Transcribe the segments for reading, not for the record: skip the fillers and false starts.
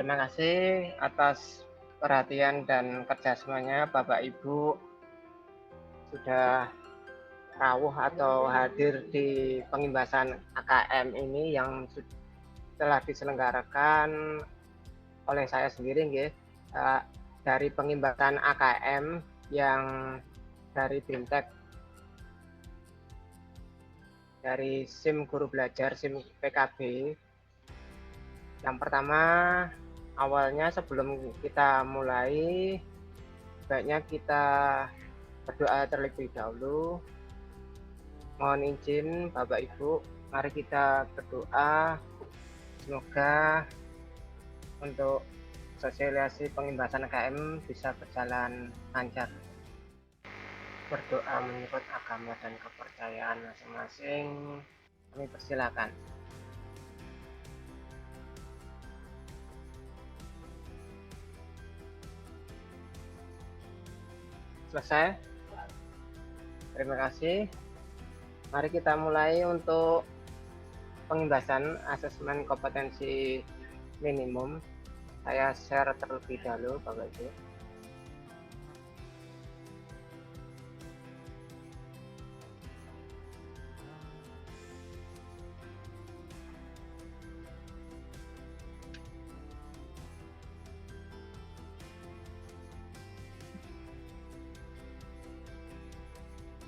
Terima kasih atas perhatian dan kerjasamanya Bapak Ibu sudah rawuh atau hadir di pengimbasan AKM ini yang telah diselenggarakan oleh saya sendiri nggih, dari pengimbasan AKM yang dari BIMTEK, dari SIM Guru Belajar, SIM PKB. Yang pertama, awalnya sebelum kita mulai, sebaiknya kita berdoa terlebih dahulu. Mohon izin Bapak Ibu, mari kita berdoa semoga untuk sosialisasi pengimbasan AKM bisa berjalan lancar. Berdoa menurut agama dan kepercayaan masing-masing. Kami persilakan. Selesai? Terima kasih. Mari kita mulai untuk pengimbasan asesmen kompetensi minimum. Saya share terlebih dahulu Bapak Ibu.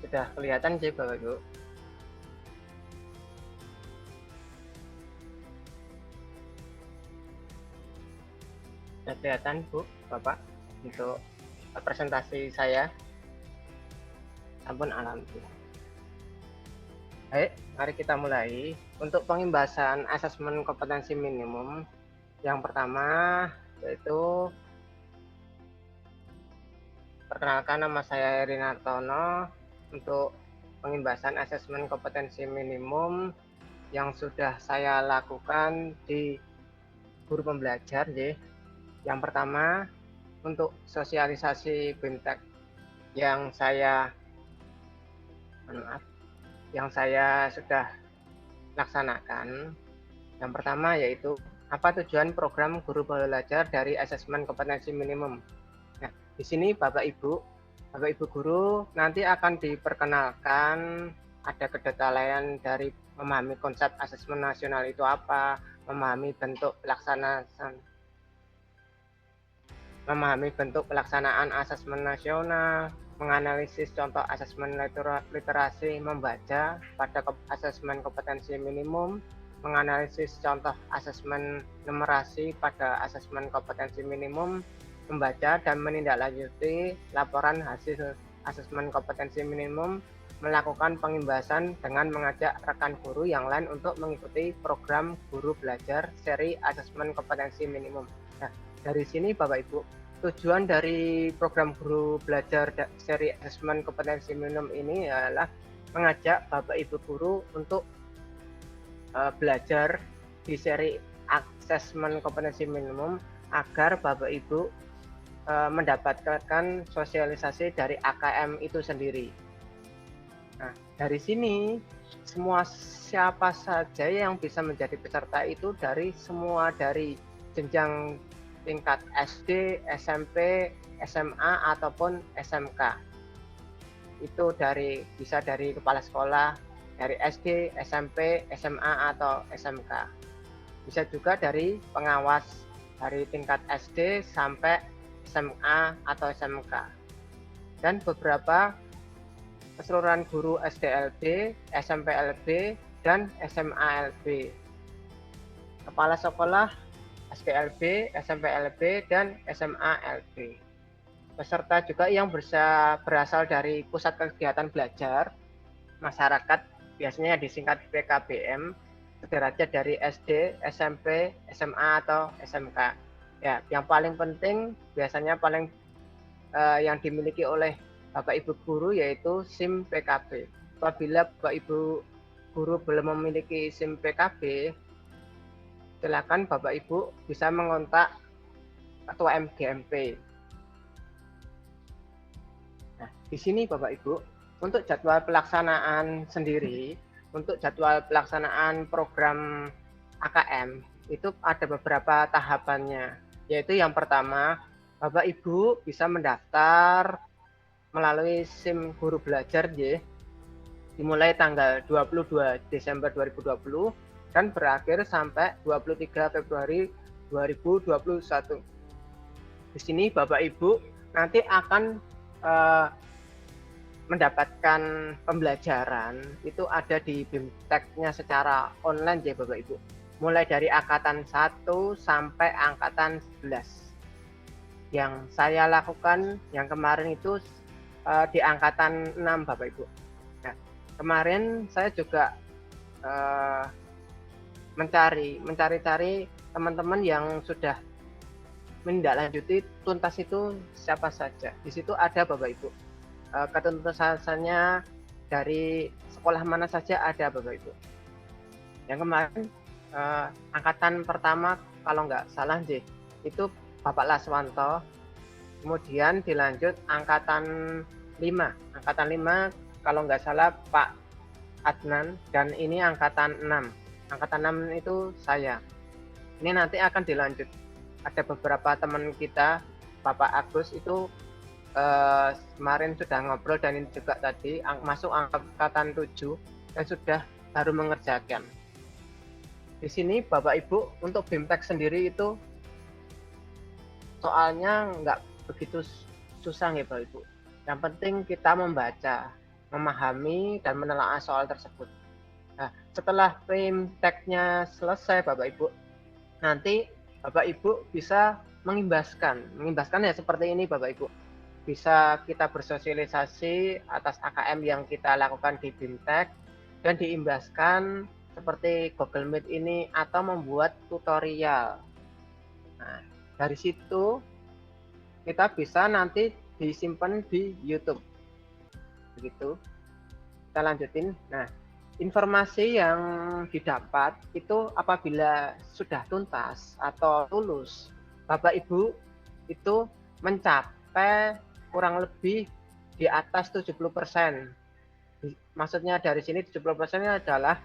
Sudah kelihatan sih Bapak Ibu. Sudah kelihatan Bu, Bapak, untuk presentasi saya. Ampun, alhamdulillah. Baik, mari kita mulai. Untuk pengimbasan asesmen kompetensi minimum, yang pertama yaitu perkenalkan, nama saya Heri Nartono. Untuk pengimbasan asesmen kompetensi minimum yang sudah saya lakukan di guru pembelajar, yang pertama untuk sosialisasi BIMTEK yang saya sudah laksanakan. Yang pertama yaitu apa tujuan program guru belajar dari asesmen kompetensi minimum. Nah, di sini Bapak Ibu guru nanti akan diperkenalkan, ada kedetailan dari memahami konsep asesmen nasional itu apa, memahami bentuk pelaksanaan asesmen nasional, menganalisis contoh asesmen literasi membaca pada asesmen kompetensi minimum, menganalisis contoh asesmen numerasi pada asesmen kompetensi minimum, membaca dan menindaklanjuti laporan hasil asesmen kompetensi minimum, melakukan pengimbasan dengan mengajak rekan guru yang lain untuk mengikuti program guru belajar seri asesmen kompetensi minimum. Nah, dari sini Bapak Ibu, tujuan dari program guru belajar seri asesmen kompetensi minimum ini adalah mengajak Bapak Ibu guru untuk belajar di seri asesmen kompetensi minimum agar Bapak Ibu mendapatkan sosialisasi dari AKM itu sendiri. Nah, dari sini siapa saja yang bisa menjadi peserta itu dari jenjang tingkat SD, SMP, SMA ataupun SMK. Itu bisa dari kepala sekolah, dari SD, SMP, SMA atau SMK. Bisa juga dari pengawas dari tingkat SD sampai SMA atau SMK. Dan beberapa keseluruhan guru SDLB, SMPLB, dan SMALB. Kepala sekolah SDLB, SMPLB, dan SMALB. Peserta juga yang berasal dari pusat kegiatan belajar masyarakat, biasanya disingkat PKBM, sederajat dari SD, SMP, SMA, atau SMK. Ya, yang paling penting biasanya yang dimiliki oleh Bapak Ibu guru yaitu SIM PKB. Apabila Bapak Ibu guru belum memiliki SIM PKB, silakan Bapak Ibu bisa mengontak Ketua MGMP. Nah, di sini Bapak Ibu, untuk jadwal pelaksanaan sendiri, untuk jadwal pelaksanaan program AKM itu ada beberapa tahapannya. Yaitu yang pertama, Bapak Ibu bisa mendaftar melalui SIM Guru Belajar nggih, dimulai tanggal 22 Desember 2020 dan berakhir sampai 23 Februari 2021. Di sini Bapak Ibu nanti akan mendapatkan pembelajaran itu ada di BIMTEK-nya secara online ya Bapak Ibu. Mulai dari angkatan 1 sampai angkatan 11. Yang saya lakukan yang kemarin itu di angkatan 6 Bapak Ibu. Nah, kemarin saya juga mencari-cari teman-teman yang sudah menindaklanjuti tuntas itu siapa saja. Di situ ada Bapak Ibu. Ketuntasannya dari sekolah mana saja ada Bapak Ibu. Yang kemarin angkatan pertama kalau nggak salah itu Bapak Laswanto, kemudian dilanjut angkatan 5. Angkatan 5 kalau nggak salah Pak Adnan, dan ini angkatan 6. Angkatan 6 itu saya. Ini nanti akan dilanjut. Ada beberapa teman kita, Bapak Agus itu kemarin sudah ngobrol dan ini juga tadi masuk angkatan 7 dan sudah baru mengerjakan. Di sini Bapak Ibu untuk BIMTEK sendiri itu soalnya nggak begitu susah ya Bapak Ibu. Yang penting kita membaca, memahami dan menelaah soal tersebut. Nah, setelah BIMTEK-nya selesai Bapak Ibu, nanti Bapak Ibu bisa mengimbaskan ya seperti ini Bapak Ibu. Bisa kita bersosialisasi atas AKM yang kita lakukan di BIMTEK dan diimbaskan seperti Google Meet ini atau membuat tutorial. Nah, dari situ kita bisa nanti disimpan di YouTube. Begitu. Kita lanjutin. Nah, informasi yang didapat itu apabila sudah tuntas atau lulus, Bapak Ibu itu mencapai kurang lebih di atas 70%. Maksudnya dari sini 70% adalah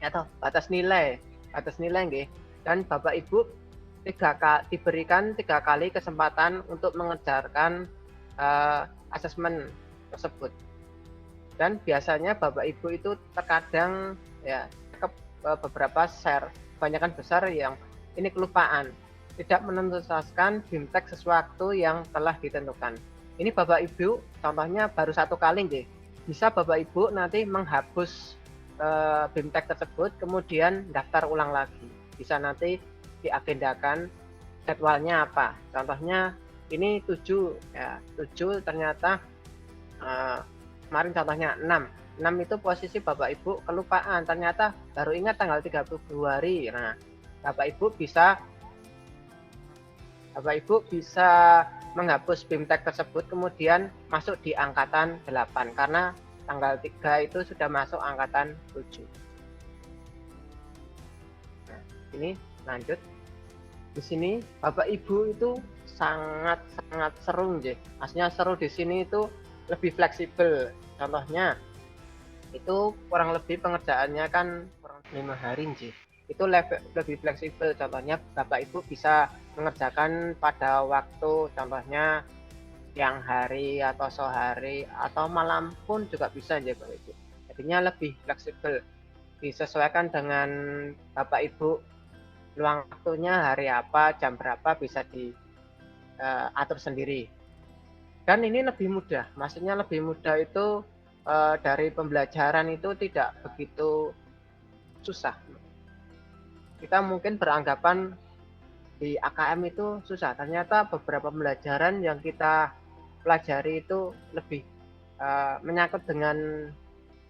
atau batas nilai nggih. Dan Bapak Ibu diberikan 3 kali kesempatan untuk mengerjakan asesmen tersebut. Dan biasanya Bapak Ibu itu terkadang ya beberapa share, kebanyakan besar yang ini kelupaan, tidak menuntaskan BIMTEK sesuatu yang telah ditentukan. Ini Bapak Ibu contohnya baru 1 kali nggih. Bisa Bapak Ibu nanti menghapus BIMTEK tersebut kemudian daftar ulang lagi. Bisa nanti diagendakan jadwalnya apa. Contohnya ini 7 ya, 7 ternyata kemarin contohnya 6. 6 itu posisi Bapak Ibu kelupaan, ternyata baru ingat tanggal 3 Februari. Nah, Bapak Ibu bisa menghapus BIMTEK tersebut kemudian masuk di angkatan 8 karena tanggal 3 itu sudah masuk angkatan 7. Nah, ini lanjut. Di sini Bapak Ibu itu sangat seru nggih. Maksudnya seru di sini itu lebih fleksibel. Contohnya itu kurang lebih pengerjaannya kan kurang 5 hari nggih. Itu lebih fleksibel. Contohnya Bapak Ibu bisa mengerjakan pada waktu contohnya siang hari atau sore hari atau malam pun juga bisa ya Bapak Ibu. Jadinya lebih fleksibel. Disesuaikan dengan Bapak Ibu luang waktunya hari apa, jam berapa bisa diatur sendiri. Dan ini lebih mudah. Maksudnya lebih mudah itu dari pembelajaran itu tidak begitu susah. Kita mungkin beranggapan di AKM itu susah. Ternyata beberapa pembelajaran yang kita pelajari itu lebih menyangkut dengan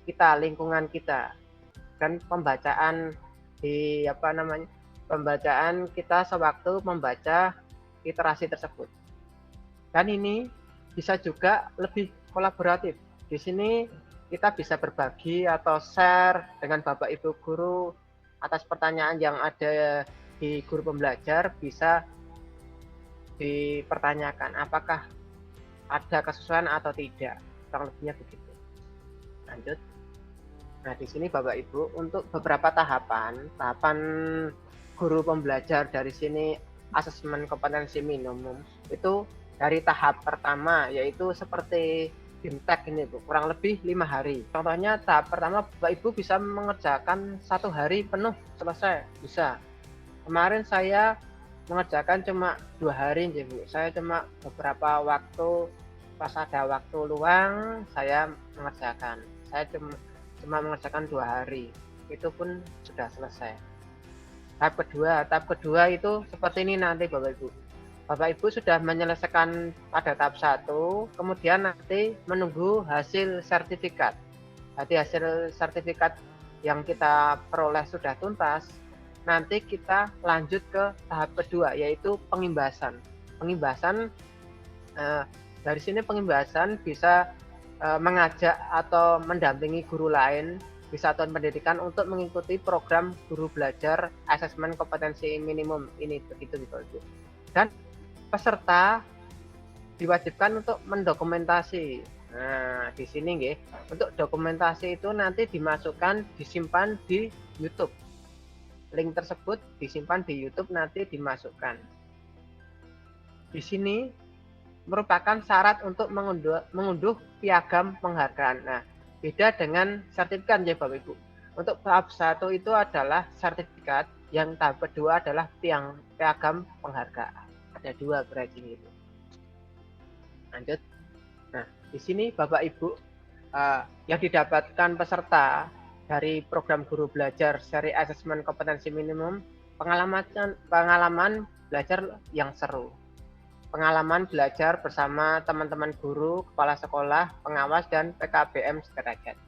kita, lingkungan kita. Dan pembacaan pembacaan kita sewaktu membaca literasi tersebut. Dan ini bisa juga lebih kolaboratif. Di sini kita bisa berbagi atau share dengan Bapak Ibu guru atas pertanyaan yang ada di guru pembelajar, bisa dipertanyakan apakah ada kesesuaian atau tidak. Kurang lebihnya begitu. Lanjut. Nah, di sini Bapak Ibu untuk beberapa tahapan guru pembelajar dari sini asesmen kompetensi minimum itu dari tahap pertama, yaitu seperti BIMTEK ini Bu, kurang lebih 5 hari. Contohnya tahap pertama Bapak Ibu bisa mengerjakan 1 hari penuh selesai, bisa. Kemarin saya mengerjakan cuma 2 hari Bu. Saya cuma beberapa waktu pas ada waktu luang saya mengerjakan. Saya cuma mengerjakan 2 hari. Itu pun sudah selesai. Tahap kedua itu seperti ini nanti Bapak Ibu. Bapak Ibu sudah menyelesaikan pada tahap 1, kemudian nanti menunggu hasil sertifikat. Jadi hasil sertifikat yang kita peroleh sudah tuntas, nanti kita lanjut ke tahap kedua, yaitu pengimbasan. Pengimbasan dari sini pengimbasan bisa mengajak atau mendampingi guru lain di satuan pendidikan untuk mengikuti program guru belajar asesmen kompetensi minimum ini, begitu Bapak Ibu. Dan peserta diwajibkan untuk mendokumentasi. Nah, di sini nggih, untuk dokumentasi itu nanti disimpan di YouTube. Link tersebut disimpan di YouTube, nanti dimasukkan. Di sini merupakan syarat untuk mengunduh piagam penghargaan. Nah, beda dengan sertifikat ya Bapak Ibu. Untuk tahap 1 itu adalah sertifikat, yang tahap kedua adalah piagam penghargaan. Ada 2 berarti itu. Lanjut. Nah, di sini Bapak Ibu yang didapatkan peserta dari program guru belajar seri asesmen kompetensi minimum, pengalaman belajar yang seru. Pengalaman belajar bersama teman-teman guru, kepala sekolah, pengawas, dan PKBM sederajat.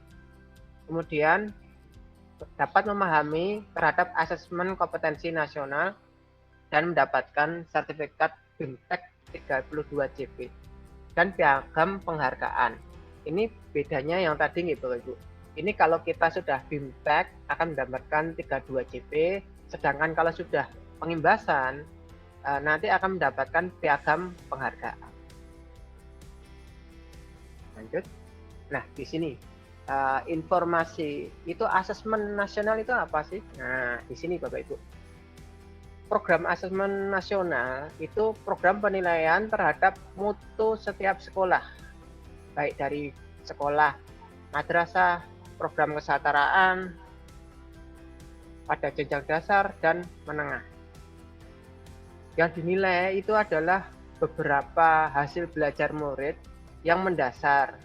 Kemudian dapat memahami terhadap asesmen kompetensi nasional dan mendapatkan sertifikat BIMTEK 32 CP dan piagam penghargaan. Ini bedanya yang tadi nih Bapak Ibu. Ini kalau kita sudah BIMTEK akan mendapatkan 32 CP, sedangkan kalau sudah pengimbasan nanti akan mendapatkan piagam penghargaan. Lanjut. Nah, di sini informasi itu asesmen nasional itu apa sih? Nah, di sini Bapak Ibu. Program asesmen nasional itu program penilaian terhadap mutu setiap sekolah, baik dari sekolah madrasah, program kesetaraan pada jenjang dasar dan menengah. Yang dinilai itu adalah beberapa hasil belajar murid yang mendasar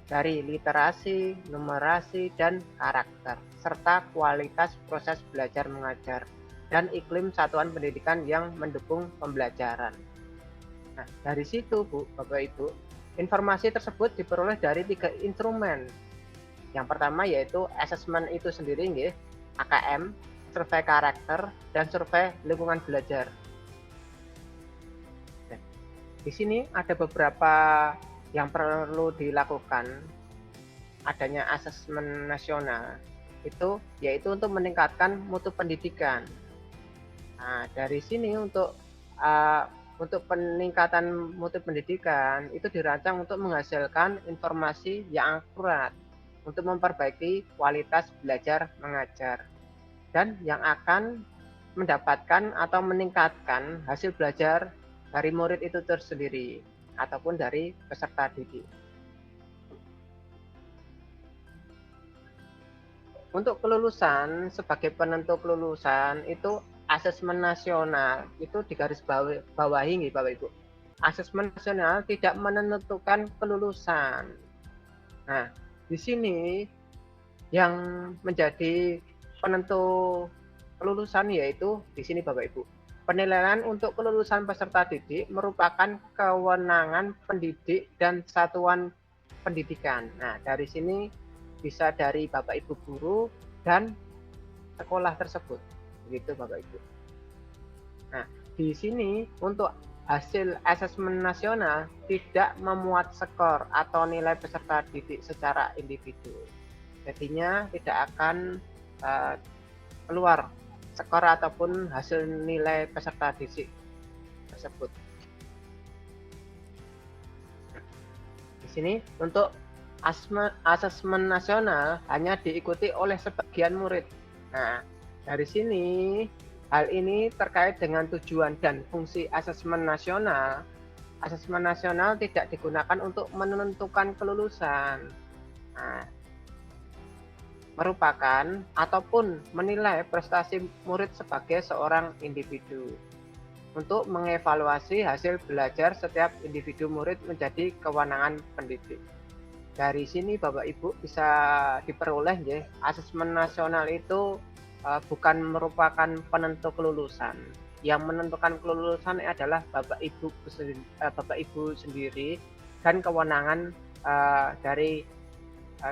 dari literasi, numerasi, dan karakter, serta kualitas proses belajar mengajar, dan iklim satuan pendidikan yang mendukung pembelajaran. Nah, dari situ Bu, Bapak Ibu, informasi tersebut diperoleh dari 3 instrumen. Yang pertama yaitu asesmen itu sendiri, nggih, AKM, survei karakter, dan survei lingkungan belajar. Di sini ada beberapa yang perlu dilakukan. Adanya asesmen nasional itu yaitu untuk meningkatkan mutu pendidikan. Nah, dari sini untuk peningkatan mutu pendidikan itu dirancang untuk menghasilkan informasi yang akurat untuk memperbaiki kualitas belajar mengajar dan yang akan mendapatkan atau meningkatkan hasil belajar dari murid itu tersendiri ataupun dari peserta didik. Untuk kelulusan, sebagai penentu kelulusan itu asesmen nasional itu digarisbawahi nih Bapak Ibu. Asesmen nasional tidak menentukan kelulusan. Nah, di sini yang menjadi penentu kelulusan yaitu di sini Bapak Ibu. Penilaian untuk kelulusan peserta didik merupakan kewenangan pendidik dan satuan pendidikan. Nah, dari sini bisa dari Bapak Ibu guru dan sekolah tersebut. Begitu Bapak Ibu. Nah, di sini untuk hasil asesmen nasional tidak memuat skor atau nilai peserta didik secara individu. Jadinya tidak akan keluar skor ataupun hasil nilai peserta didik tersebut. Di sini untuk asesmen nasional hanya diikuti oleh sebagian murid. Nah, dari sini Hal ini terkait dengan tujuan dan fungsi asesmen nasional. Asesmen nasional tidak digunakan untuk menentukan kelulusan. Nah, merupakan ataupun menilai prestasi murid sebagai seorang individu. Untuk mengevaluasi hasil belajar setiap individu murid menjadi kewenangan pendidik. Dari sini Bapak Ibu bisa diperoleh ya, asesmen nasional itu bukan merupakan penentu kelulusan. Yang menentukan kelulusan adalah Bapak Ibu sendiri dan kewenangan dari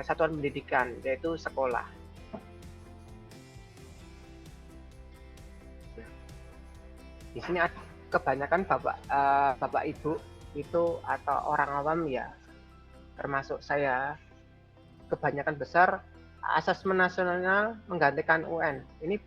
satuan pendidikan, yaitu sekolah. Di sini kebanyakan Bapak Ibu itu atau orang awam ya, termasuk saya, kebanyakan besar asesmen nasional menggantikan UN. Ini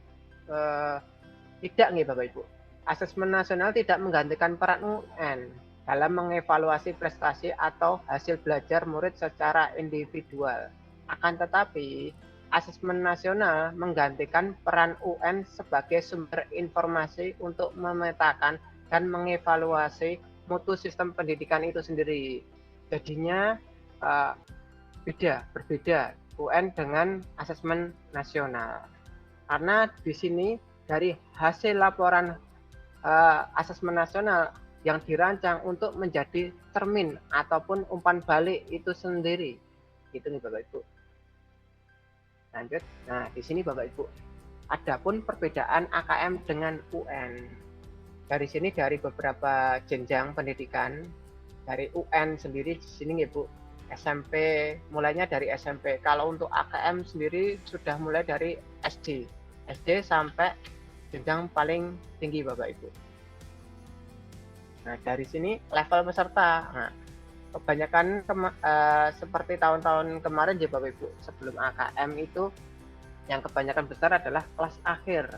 tidak nih Bapak Ibu. Asesmen nasional tidak menggantikan peran UN dalam mengevaluasi prestasi atau hasil belajar murid secara individual. Akan tetapi, asesmen nasional menggantikan peran UN sebagai sumber informasi untuk memetakan dan mengevaluasi mutu sistem pendidikan itu sendiri. Jadinya berbeda UN dengan asesmen nasional. Karena di sini dari hasil laporan asesmen nasional yang dirancang untuk menjadi termin ataupun umpan balik itu sendiri. Itu nih Bapak Ibu. Lanjut. Nah, di sini Bapak Ibu. Adapun perbedaan AKM dengan UN. Dari sini dari beberapa jenjang pendidikan, dari UN sendiri di sini ya Bu, SMP, mulainya dari SMP. Kalau untuk AKM sendiri sudah mulai dari SD. SD sampai jenjang paling tinggi Bapak Ibu. Nah, dari sini level peserta. Nah, kebanyakan seperti tahun-tahun kemarin ya Bapak Ibu, sebelum AKM itu yang kebanyakan besar adalah kelas akhir.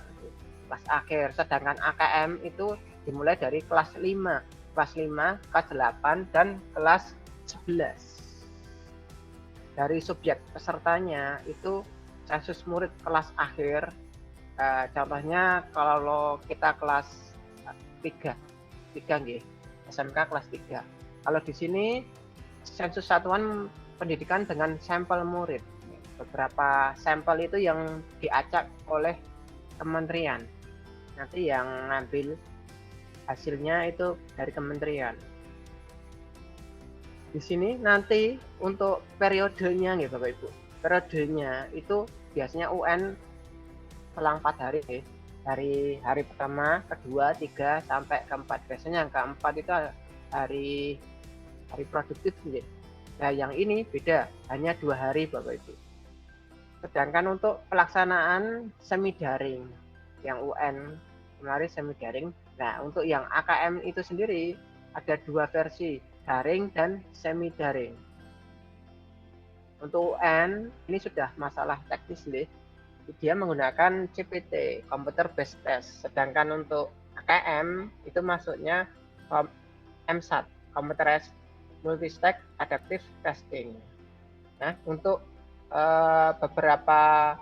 Kelas akhir, sedangkan AKM itu dimulai dari kelas 5, kelas 5, kelas 8, dan kelas 11. Dari subjek pesertanya itu sensus murid kelas akhir. Contohnya kalau kita kelas 3 nggih, SMK kelas 3. Kalau di sini sensus satuan pendidikan dengan sampel murid. Beberapa sampel itu yang diacak oleh kementerian. Nanti yang ngambil hasilnya itu dari kementerian. Di sini nanti untuk periodenya nih Bapak Ibu. Periodenya itu biasanya UN selang 4 hari nih. Dari hari pertama, kedua, 3 sampai keempat. Biasanya yang keempat itu hari produktif nih. Nah, yang ini beda, hanya 2 hari Bapak Ibu. Sedangkan untuk pelaksanaan semi daring, yang UN kemarin semi daring. Nah, untuk yang AKM itu sendiri ada 2 versi, daring dan semi daring. Untuk UN ini sudah masalah teknis nih. Dia menggunakan CPT, Computer Based Test. Sedangkan untuk AKM itu masuknya MSAT, Computerized Multi-Stack Adaptive Testing. Nah, untuk beberapa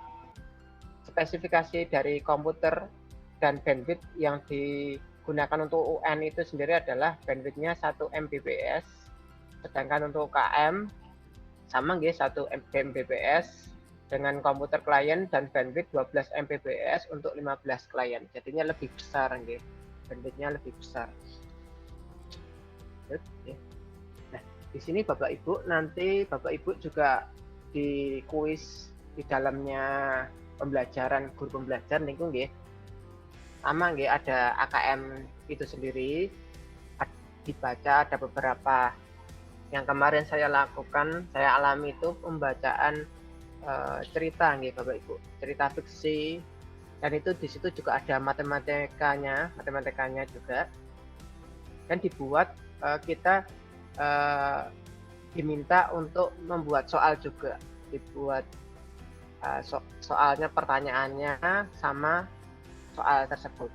spesifikasi dari komputer dan bandwidth yang digunakan untuk UN itu sendiri adalah bandwidthnya 1 Mbps, sedangkan untuk KM sama nggih 1 Mbps dengan komputer klien dan bandwidth 12 Mbps untuk 15 klien. Jadinya lebih besar nggih. Bandwidthnya lebih besar. Nah, di sini Bapak Ibu nanti Bapak Ibu juga di kuis di dalamnya pembelajaran guru pembelajar niku nggih. Sama nggih ada AKM itu sendiri. Dibaca ada beberapa yang kemarin saya lakukan, saya alami itu pembacaan cerita nih Bapak Ibu, cerita fiksi, dan itu di situ juga ada matematikanya juga, dan dibuat kita diminta untuk membuat soal juga, dibuat soalnya, pertanyaannya sama soal tersebut.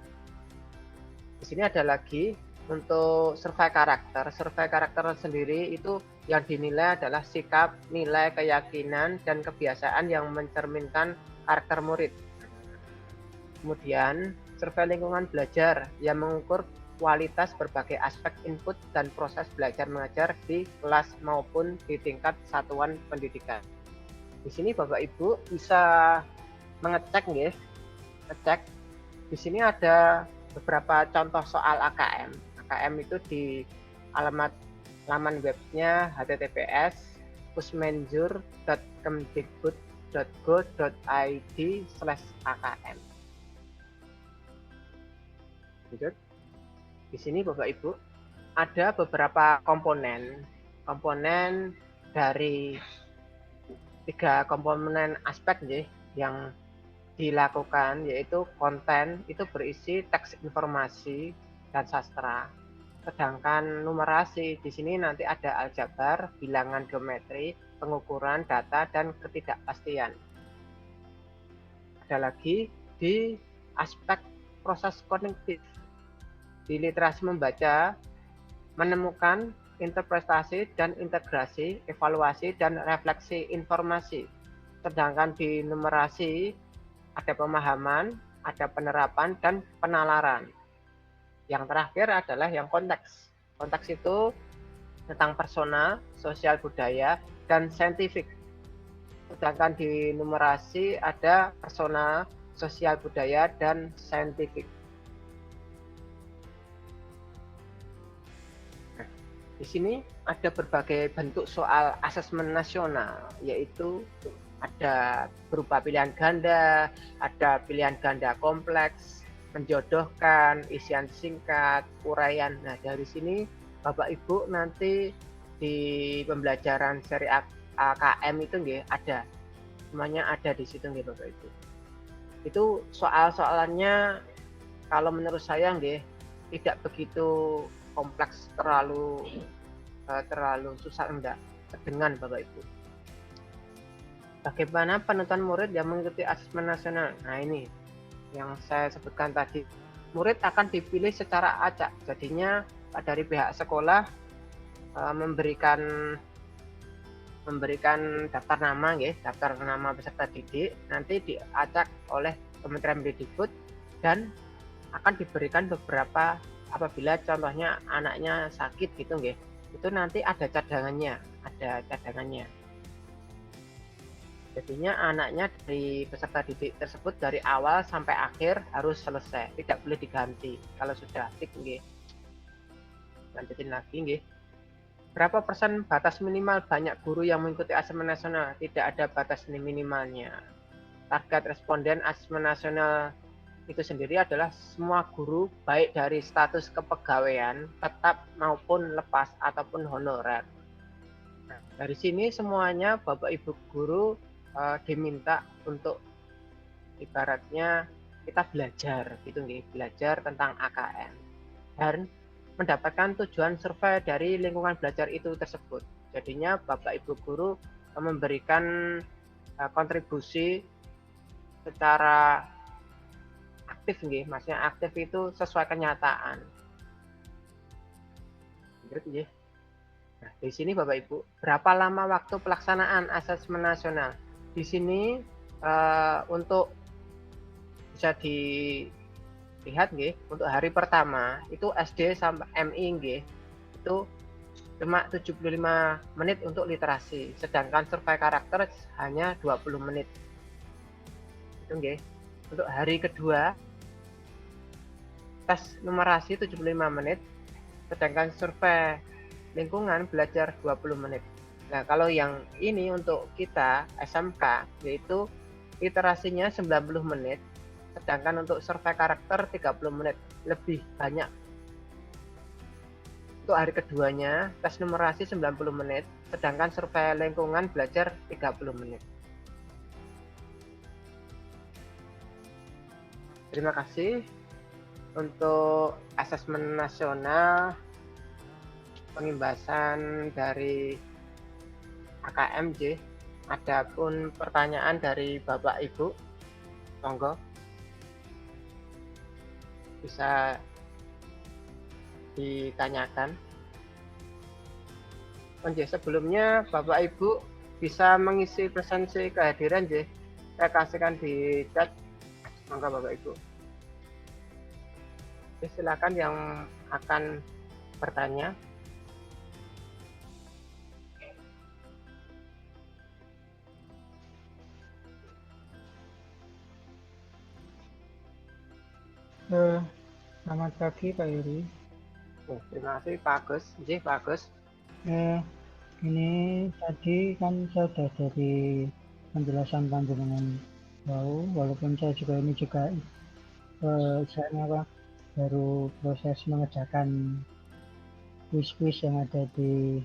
Di sini ada lagi untuk survei karakter. Survei karakter sendiri itu yang dinilai adalah sikap, nilai, keyakinan, dan kebiasaan yang mencerminkan karakter murid. Kemudian survei lingkungan belajar yang mengukur kualitas berbagai aspek input dan proses belajar mengajar di kelas maupun di tingkat satuan pendidikan. Di sini Bapak Ibu bisa mengecek nggih, ngecek. Di sini ada beberapa contoh soal AKM. AKM itu di alamat laman webnya https://kemdikbud.go.id/akm. Lanjut. Di sini Bapak Ibu ada beberapa komponen dari 3 komponen aspek nih yang dilakukan, yaitu konten itu berisi teks informasi dan sastra. Sedangkan numerasi di sini nanti ada aljabar, bilangan geometri, pengukuran data dan ketidakpastian. Ada lagi di aspek proses kognitif. Di literasi membaca menemukan interpretasi dan integrasi, evaluasi dan refleksi informasi. Sedangkan di numerasi ada pemahaman, ada penerapan dan penalaran. Yang terakhir adalah yang konteks. Konteks itu tentang persona, sosial budaya dan saintifik. Sedangkan di numerasi ada persona, sosial budaya dan saintifik. Di sini ada berbagai bentuk soal asesmen nasional, yaitu ada berupa pilihan ganda, ada pilihan ganda kompleks, menjodohkan, isian singkat, uraian. Nah, dari sini Bapak Ibu nanti di pembelajaran seri AKM itu nggih ada. Semuanya ada di situ nggih Bapak Ibu. Itu soal-soalannya kalau menurut saya nggih tidak begitu kompleks, terlalu susah enggak dengan Bapak Ibu. Bagaimana penentuan murid yang mengikuti asesmen nasional? Nah, ini yang saya sebutkan tadi. Murid akan dipilih secara acak. Jadinya dari pihak sekolah memberikan daftar nama nggih, daftar nama peserta didik, nanti diacak oleh Kementerian Mendikbud dan akan diberikan beberapa. Apabila contohnya anaknya sakit gitu nggih, itu nanti ada cadangannya. Jadinya anaknya dari peserta didik tersebut dari awal sampai akhir harus selesai, tidak boleh diganti kalau sudah tik nggih. Lanjutin lagi nggih. Berapa persen batas minimal banyak guru yang mengikuti asesmen nasional? Tidak ada batas minimalnya. Target responden asesmen nasional itu sendiri adalah semua guru baik dari status kepegawaian tetap maupun lepas ataupun honorer. Nah, dari sini semuanya Bapak Ibu guru diminta untuk ibaratnya kita belajar gitu nih, belajar tentang AKM dan mendapatkan tujuan survei dari lingkungan belajar itu tersebut. Jadinya Bapak Ibu guru memberikan kontribusi secara aktif nggih, maksudnya aktif itu sesuai kenyataan. Nah, di sini Bapak Ibu, berapa lama waktu pelaksanaan asesmen nasional? Di sini untuk bisa dilihat nggih, untuk hari pertama itu SD sampai MI nggih, itu cuma 75 menit untuk literasi, sedangkan survei karakter hanya 20 menit. Itu nggih. Untuk hari kedua tes numerasi 75 menit, sedangkan survei lingkungan belajar 20 menit. Nah, kalau yang ini untuk kita SMK yaitu literasinya 90 menit, sedangkan untuk survei karakter 30 menit, lebih banyak. Untuk hari keduanya tes numerasi 90 menit, sedangkan survei lingkungan belajar 30 menit. Terima kasih untuk asesmen nasional pengimbasan dari AKMJ. Adapun pertanyaan dari Bapak Ibu, monggo bisa ditanyakan. Sebelumnya Bapak Ibu bisa mengisi presensi kehadiran, saya kasihkan di chat. Monggo Bapak Ibu. Silakan yang akan bertanya. Selamat pagi Pak Yuri. Terima kasih Pak Agus. Pak Agus. Ini tadi kan saya sudah dari penjelasan panjenengan tahu, walaupun saya juga ini juga saya baru proses mengerjakan kuis-kuis yang ada di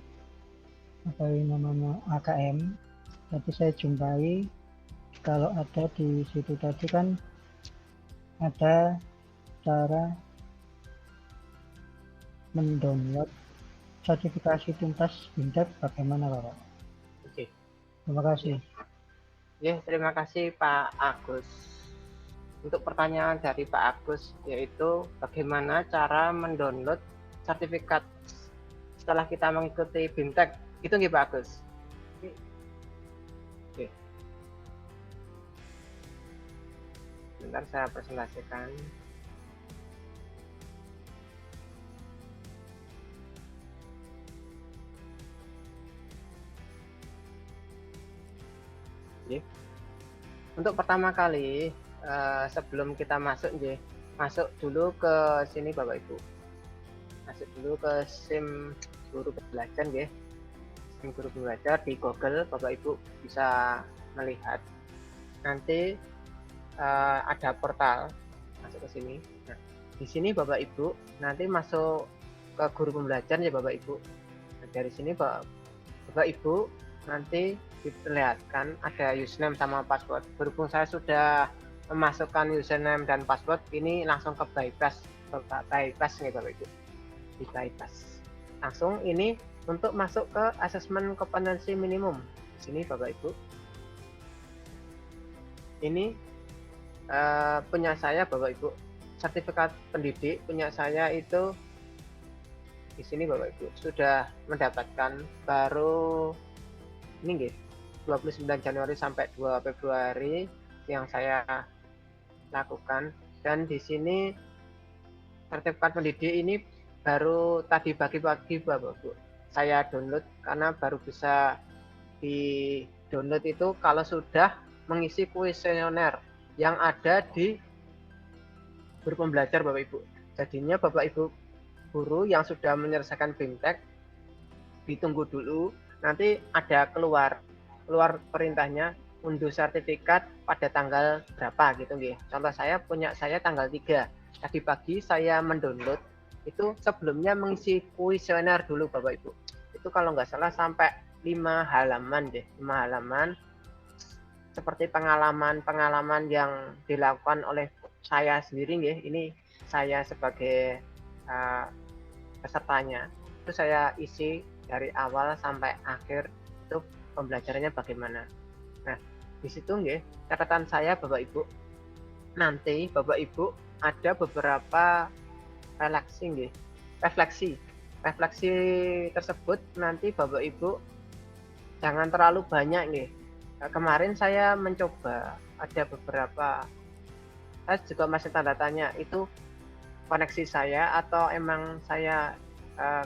apa ini namanya AKM. Tapi saya jumpai kalau ada di situ tadi kan ada cara mendownload sertifikasi tuntas BIMTEK bagaimana Pak? Oke. Terima kasih. Terima kasih Pak Agus. Untuk pertanyaan dari Pak Agus, yaitu bagaimana cara mendownload sertifikat setelah kita mengikuti BIMTEK. Itu nggih Pak Agus? Oke. Bentar saya presentasikan. Untuk pertama kali sebelum kita masuk dulu ke sini Bapak Ibu. Masuk dulu ke SIM guru belajar SIM guru belajar di Google, Bapak Ibu bisa melihat. Nanti ada portal, masuk ke sini. Nah, di sini Bapak Ibu nanti masuk ke guru pembelajaran ya Bapak Ibu. Nah, dari sini Bapak Ibu nanti diperlihatkan ada username sama password. Berhubung saya sudah memasukkan username dan password, ini langsung ke bypass nih Bapak Ibu. Di bypass. Langsung ini untuk masuk ke asesmen kompetensi minimum. Di sini Bapak Ibu. Ini punya saya Bapak Ibu. Sertifikat pendidik punya saya itu di sini Bapak Ibu sudah mendapatkan baru ini nggih 29 Januari sampai 2 Februari yang saya lakukan, dan di sini sertifikat pendidik ini baru tadi pagi-pagi Bapak Ibu saya download, karena baru bisa di download itu kalau sudah mengisi kuesioner yang ada di guru pembelajar Bapak Ibu. Jadinya Bapak Ibu guru yang sudah menyelesaikan BIMTEK ditunggu dulu, nanti ada keluar perintahnya unduh sertifikat pada tanggal berapa gitu nggih. Contoh saya punya saya tanggal 3. Tadi pagi saya mendownload itu sebelumnya mengisi kuesioner dulu Bapak Ibu. Itu kalau nggak salah sampai 5 halaman 5 halaman seperti pengalaman yang dilakukan oleh saya sendiri nggih. Ini saya sebagai pesertanya. Itu saya isi dari awal sampai akhir itu pembelajarannya bagaimana. Nah, di situ nggih, catatan saya Bapak Ibu. Nanti Bapak Ibu ada beberapa refleksi tersebut nanti Bapak Ibu jangan terlalu banyak nggih. Kemarin saya mencoba ada beberapa, saya juga masih tanda tanya itu koneksi saya atau emang saya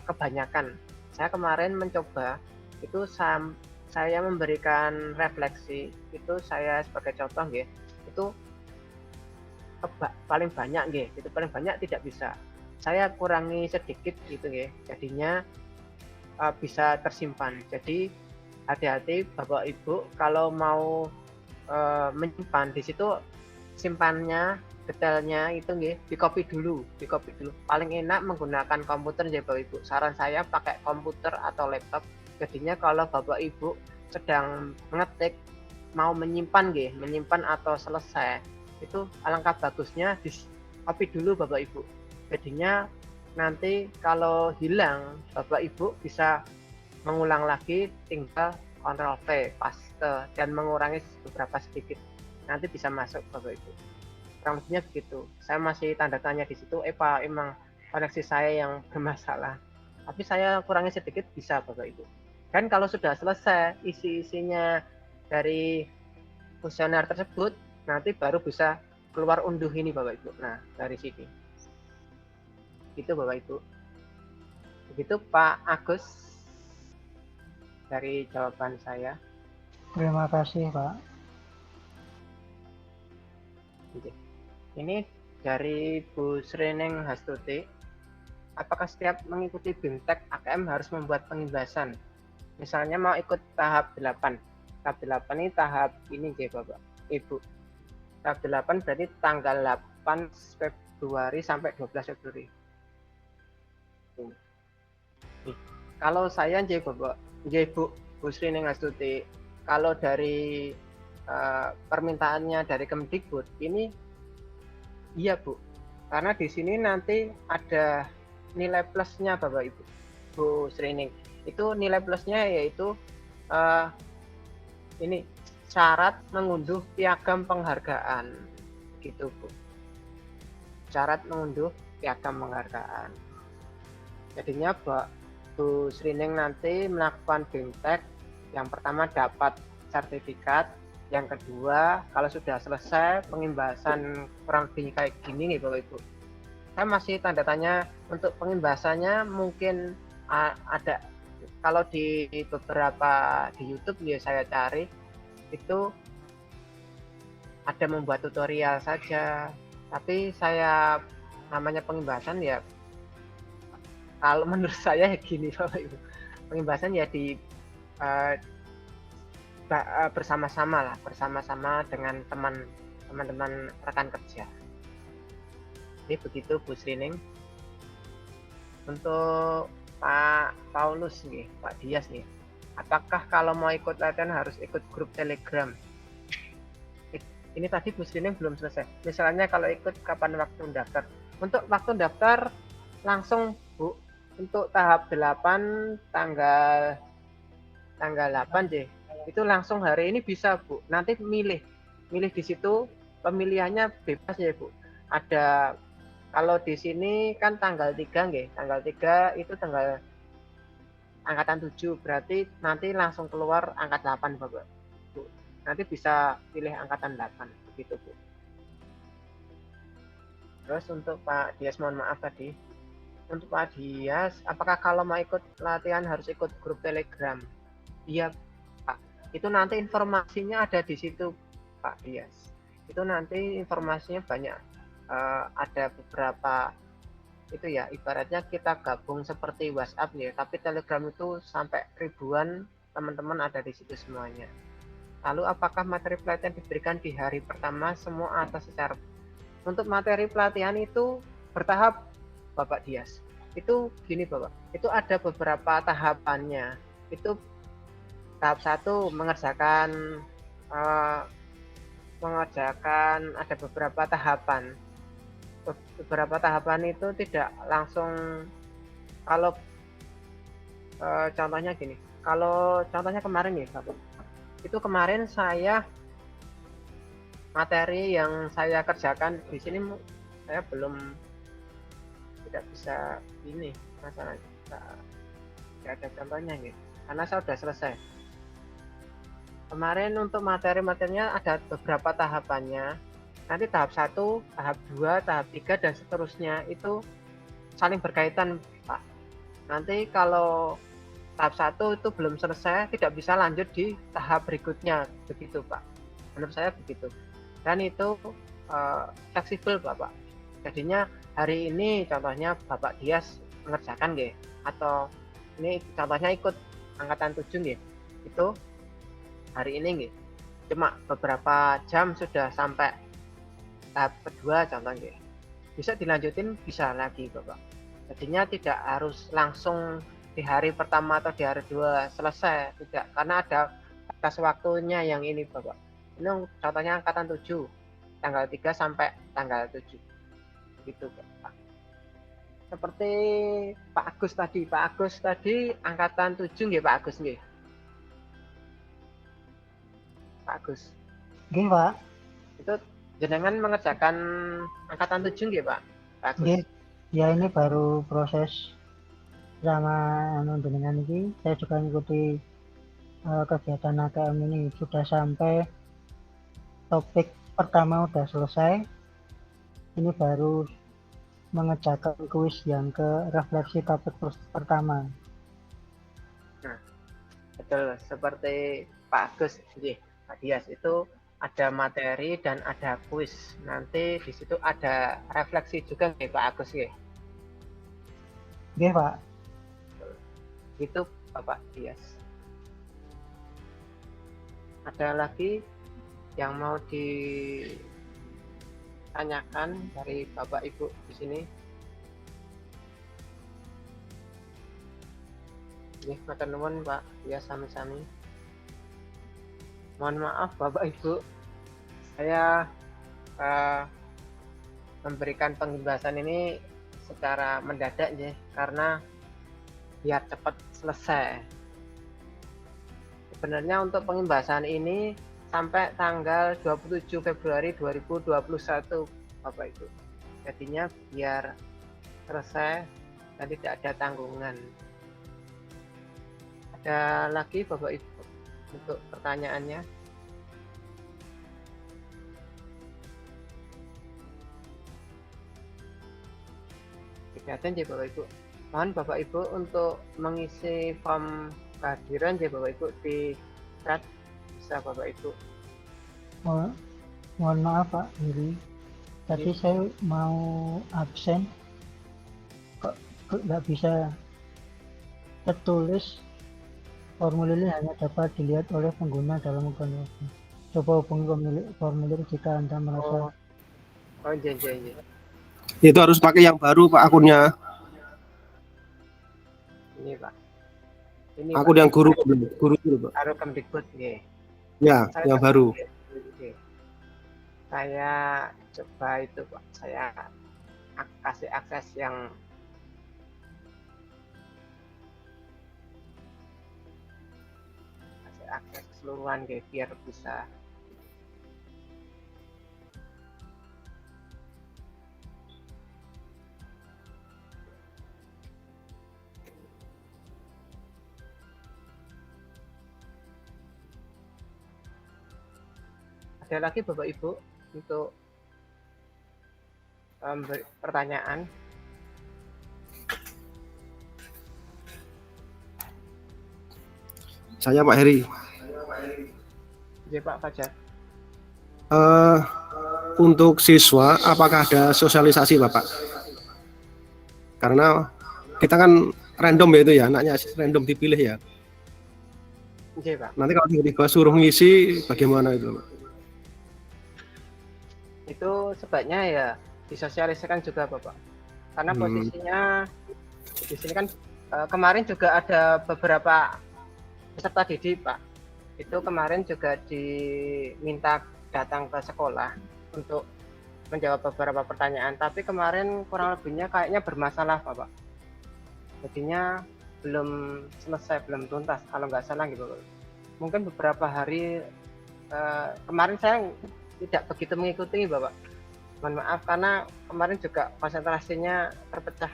kebanyakan. Saya kemarin mencoba itu saya memberikan refleksi itu saya sebagai contoh nggih, itu paling banyak nggih, itu paling banyak tidak bisa. Saya kurangi sedikit gitu nggih. Jadinya bisa tersimpan. Jadi hati-hati Bapak Ibu kalau mau menyimpan di situ, simpannya detailnya itu nggih di copy dulu. Paling enak menggunakan komputer ya Bapak Ibu. Saran saya pakai komputer atau laptop. Jadinya kalau Bapak Ibu sedang mengetik mau menyimpan atau selesai, itu alangkah bagusnya di copy dulu Bapak Ibu. Jadinya nanti kalau hilang Bapak Ibu bisa mengulang lagi, tinggal Ctrl V, paste, dan mengurangi beberapa sedikit. Nanti bisa masuk Bapak Ibu. Kurang lebihnya begitu. Saya masih tanda tanya di situ, emang koneksi saya yang bermasalah. Tapi saya kurangi sedikit bisa Bapak Ibu. Dan kalau sudah selesai isi-isinya dari kuesioner tersebut, nanti baru bisa keluar unduh ini Bapak Ibu. Nah, dari sini. Itu Bapak Ibu. Begitu Pak Agus dari jawaban saya. Terima kasih, Pak. Ini dari Bu Sreneng Hastuti. Apakah setiap mengikuti BIMTEK AKM harus membuat pengimbasan? Misalnya mau ikut tahap 8. Tahap 8 ini tahap ini Bapak Ibu. Tahap 8 berarti tanggal 8 Februari sampai 12 Februari. Kalau saya Bapak, Bu Sreneng Hastuti, kalau dari permintaannya dari Kemdikbud ini iya Bu, karena di sini nanti ada nilai plusnya Bapak Ibu, Bu Sreneng. Itu nilai plusnya yaitu ini syarat mengunduh piagam penghargaan, gitu Bu. Syarat mengunduh piagam penghargaan. Jadinya Bu Sreneng nanti melakukan BIMTEK, yang pertama dapat sertifikat, yang kedua kalau sudah selesai pengimbasan kurang lebih kayak gini nih Bapak Ibu. Saya masih tanda tanya untuk pengimbasannya, mungkin ada kalau di beberapa di YouTube ya saya cari itu ada membuat tutorial saja, tapi saya namanya pengimbasan ya kalau menurut saya gini Bapak Ibu, pengimbasan ya di bersama-sama dengan teman-teman rekan kerja. Jadi begitu Bu Sreneng. Untuk Pak Paulus nih, Pak Dias nih, apakah kalau mau ikut latihan harus ikut grup Telegram? Ini tadi Bu Sreneng belum selesai. Misalnya kalau ikut kapan waktu daftar? Untuk waktu daftar langsung Bu, untuk tahap 8 tanggal 8 itu langsung hari ini bisa Bu. Nanti milih di situ, pemilihannya bebas ya Bu. Ada kalau di sini kan tanggal 3 nggih. Tanggal 3 itu tanggal angkatan 7, berarti nanti langsung keluar angkat 8 Bapak Bu. Nanti bisa pilih angkatan 8 begitu Bu. Terus untuk Pak Dias, mohon maaf tadi. Untuk Pak Dias, apakah kalau mau ikut latihan harus ikut grup Telegram? Iya Pak, itu nanti informasinya ada di situ Pak Dias. Itu nanti informasinya banyak. Ada beberapa itu ya, ibaratnya kita gabung seperti WhatsApp ya, tapi Telegram itu sampai ribuan teman-teman ada di situ semuanya. Lalu apakah materi pelatihan diberikan di hari pertama semua atau secara? Untuk materi pelatihan itu bertahap Bapak Dias. Itu gini Bapak, itu ada beberapa tahapannya. Itu tahap 1 mengerjakan ada beberapa tahapan. Beberapa tahapan itu tidak langsung, kalau contohnya gini, kalau contohnya kemarin ya Bapak, itu kemarin saya materi yang saya kerjakan di sini saya belum tidak bisa ini masalah tidak ada contohnya gitu, karena saya sudah selesai. Kemarin untuk materi-materinya ada beberapa tahapannya. Nanti tahap 1, tahap 2, tahap 3 dan seterusnya itu saling berkaitan Pak. Nanti kalau tahap 1 itu belum selesai, tidak bisa lanjut di tahap berikutnya, begitu Pak. Menurut saya begitu. Dan itu fleksibel Bapak. Jadinya hari ini contohnya Bapak Dias mengerjakan nggih, atau ini contohnya ikut angkatan 7 nggih. Itu hari ini nggih. Cuma beberapa jam sudah sampai tahap kedua contohnya, bisa dilanjutin bisa lagi Bapak. Jadinya tidak harus langsung di hari pertama atau di hari 2 selesai, tidak, karena ada batas waktunya yang ini Bapak. Ini contohnya angkatan 7 tanggal 3 sampai tanggal 7 gitu Bapak. Seperti Pak Agus tadi angkatan 7 nggih Pak Agus nggih. Pak Agus. Nggih Pak. Itu jenengan mengerjakan angkatan 7 nggih Pak? Pak Agus. Nggih. Ya ini baru proses sama jenengan ini. Saya juga mengikuti kegiatan AKM ini, sudah sampai topik pertama udah selesai. Ini baru mengerjakan kuis yang ke refleksi topik pertama. Nah, betul seperti Pak Agus, Pak Dias itu ada materi dan ada kuis. Nanti di situ ada refleksi juga nih Pak Agus ya. Oke Pak. Itu Bapak Dias. Ada lagi yang mau ditanyakan dari Bapak Ibu di sini? Matur nuwun Pak Dias sami-sami. Mohon maaf Bapak Ibu, saya memberikan pembahasan ini secara mendadak ya, karena biar cepat selesai. Sebenarnya untuk pembahasan ini sampai tanggal 27 Februari 2021 Bapak Ibu. Jadinya biar selesai dan tidak ada tanggungan. Ada lagi Bapak Ibu untuk pertanyaannya? Kegiatan ya Bapak Ibu. Mohon Bapak Ibu untuk mengisi form kehadiran ya Bapak Ibu di chat, bisa Bapak Ibu. Mohon maaf Pak Heri, tadi saya mau absen, kok nggak bisa tertulis. Formulir hanya dapat dilihat oleh pengguna dalam akun. Coba hubungi pemilik formulir jika Anda merasa. Iya. Itu harus pakai yang baru Pak akunnya. Ini Pak. Akun yang guru Pak. Baru Kemdikbud ya. Ya, yang baru. Saya coba itu Pak. Saya kasih akses yang akses keseluruhan deh, biar bisa. Ada lagi Bapak Ibu untuk pertanyaan? Saya Pak Heri. Ya Pak Fajar. Untuk siswa, apakah ada sosialisasi Bapak? Karena kita kan random ya itu ya, anaknya random dipilih ya. Iya Pak. Nanti kalau tiba-tiba suruh ngisi, bagaimana itu Pak? Itu sebaiknya ya disosialisasikan juga Bapak. Karena posisinya di sini kan kemarin juga ada beberapa peserta didik Pak. Itu kemarin juga diminta datang ke sekolah untuk menjawab beberapa pertanyaan, tapi kemarin kurang lebihnya kayaknya bermasalah Bapak. Jadinya belum selesai, belum tuntas kalau nggak salah gitu. Mungkin beberapa hari kemarin saya tidak begitu mengikuti Bapak. Mohon maaf karena kemarin juga konsentrasinya terpecah.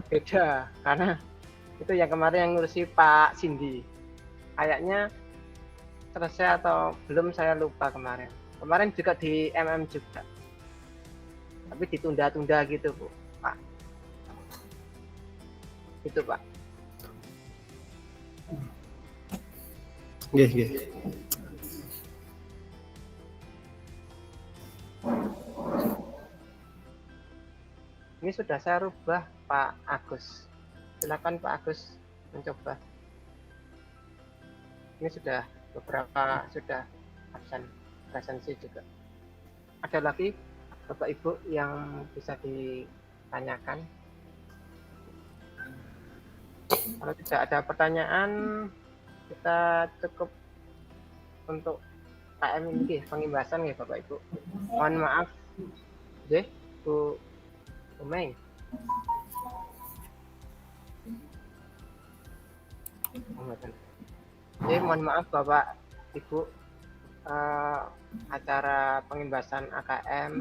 Beda karena itu yang kemarin yang ngurusi Pak Cindy. Kayaknya selesai atau belum saya lupa kemarin. Kemarin juga di MM juga. Tapi ditunda-tunda gitu, Bu, Pak. Itu, Pak. Nggih. Ini sudah saya rubah, Pak Agus. Silakan Pak Agus mencoba. Ini sudah beberapa sudah absensi juga. Ada lagi Bapak Ibu yang bisa ditanyakan? Kalau tidak ada pertanyaan, kita cukup untuk KM ini pembahasan ya Bapak Ibu. Mohon maaf, Bu Umeng. Mohon maaf Bapak Ibu, acara pengembasan AKM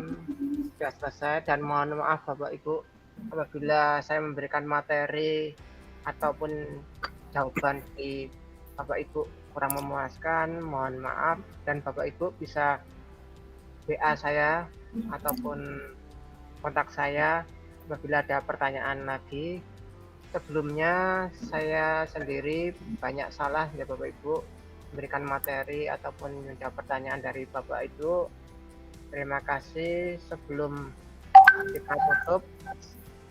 sudah selesai, dan mohon maaf Bapak Ibu apabila saya memberikan materi ataupun jawaban di Bapak Ibu kurang memuaskan, mohon maaf, dan Bapak Ibu bisa WA saya ataupun kontak saya apabila ada pertanyaan lagi. Sebelumnya saya sendiri banyak salah ya Bapak Ibu memberikan materi ataupun menjawab pertanyaan dari Bapak Ibu. Terima kasih. Sebelum kita tutup,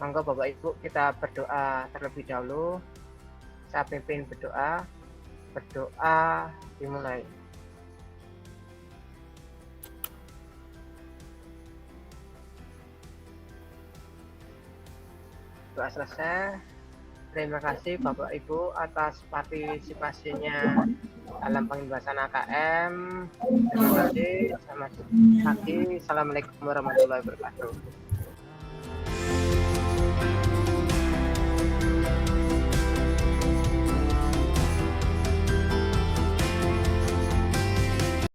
monggo Bapak Ibu kita berdoa terlebih dahulu. Saya pimpin berdoa. Berdoa dimulai. Doa selesai. Terima kasih Bapak Ibu atas partisipasinya dalam pembahasan AKM. Terima kasih. Selamat pagi. Assalamualaikum warahmatullahi wabarakatuh.